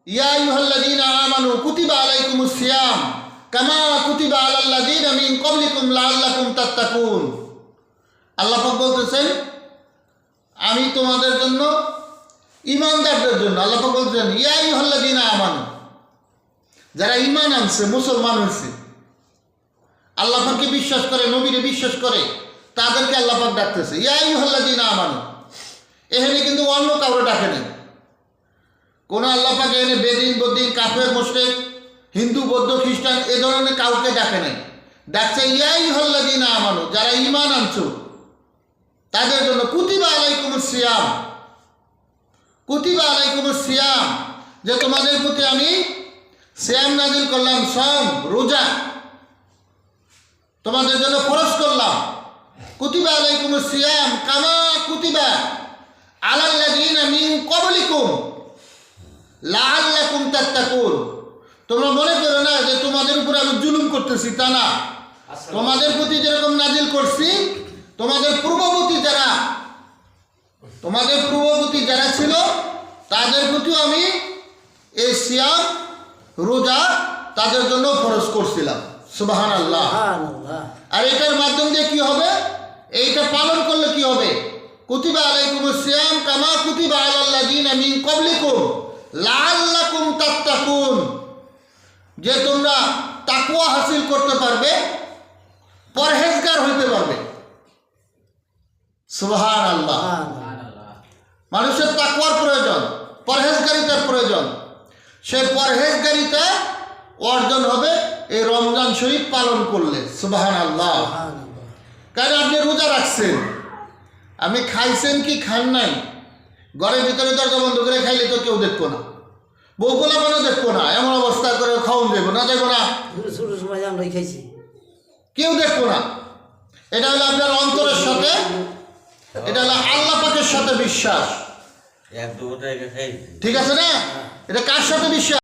ইয়া আইয়ুহাল্লাযীনা আমানু কুতিবা আলাইকুমুস সিয়াম কামা কুতিবা আলাল্লাযীনা মিন ক্বাবলিকুম লাআল্লাকুম তাত্তাকুন। আল্লাহ পাক বলতেছেন আমি তোমাদের জন্য ঈমানদারদের জন্য আল্লাহ পাক বলতেছেন ইয়া আইয়ুহাল্লাযীনা আমানু, যারা ঈমান আনছে মুসলমান হয়েছে আল্লাহ পাককে বিশ্বাস করে নবীরে বিশ্বাস করে তাদেরকে আল্লাহ পাক ডাকতেছে ইয়া আইয়ুহাল্লাযীনা আমানু। এখানে কিন্তু অন্য কাউকে ডাকে নেই। কোনো আল্লাহ পাক এখানে বেদিন বদ্দিন কাফের মুশরিক হিন্দু বৌদ্ধ খ্রিস্টান এ ধরনের কাউকে ডাকে নেই। ডাকছে ইয়া আইয়ুহাল্লাযীনা আমানু, যারা ঈমান আনছো তাদের জন্য কুতিবা আলাইকুমুস সিয়াম, কুতিবা আলাইকুমুস সিয়াম, যে তোমাদের প্রতি আমি সিয়াম নাজিল করলাম, সওম রোজা তোমাদের জন্য ফরজ করলাম। কুতিবা আলাইকুমুস সিয়াম কামা কুতিবা আলাল্লাযীনা মিন ক্বাবলিকুম লাআল্লাকুম তাত্তাকুন। তোমরা মনে করো না যে তোমাদের উপরে আমি জুলুম করতেছি, তা না। তোমাদের প্রতি যেরকম নাজিল করছি তোমাদের পূর্ববর্তী যারা ছিল তাদের প্রতিও আমি এই সিয়াম রোজা তাদের জন্য ফরজ করছিলাম। সুবহানাল্লাহ। আর এটার মাধ্যম দিয়ে কি হবে? এইটা পালন করলে কি হবে? কুতিবা আলাইকুমুস সিয়াম কামা কুতিবা আলাল্লাযীনা মিন ক্বাবলিকুম লাআল্লাকুম তাত্তাকুন, যে তোমরা তাকওয়া হাসিল করতে পারবে, পরহেজগার হইতে পারবে। সুবহানাল্লাহ। মানুষের তাকওয়ার প্রয়োজন, পরহেজগারিতার প্রয়োজন। সেই পরহেজগারিতা অর্জন হবে এই রমজান শরীফ পালন করলে। সুবহানাল্লাহ। কারণ আপনি রোজা রাখছেন, আপনি খাইছেন কি খান নাই, ঘরের ভিতরে দরজা বন্ধ করে খাইলে তো কেউ দেখবো না, বউ গোলামানও দেখবো না, এমন অবস্থা করে খাওয়ান যাবো না, দেখবো না, কেউ দেখবো না। এটা হলো আপনার অন্তরের সাথে, এটা হলো আল্লাহ পাকের সাথে বিশ্বাস। ঠিক আছে না? এটা কার সাথে বিশ্বাস?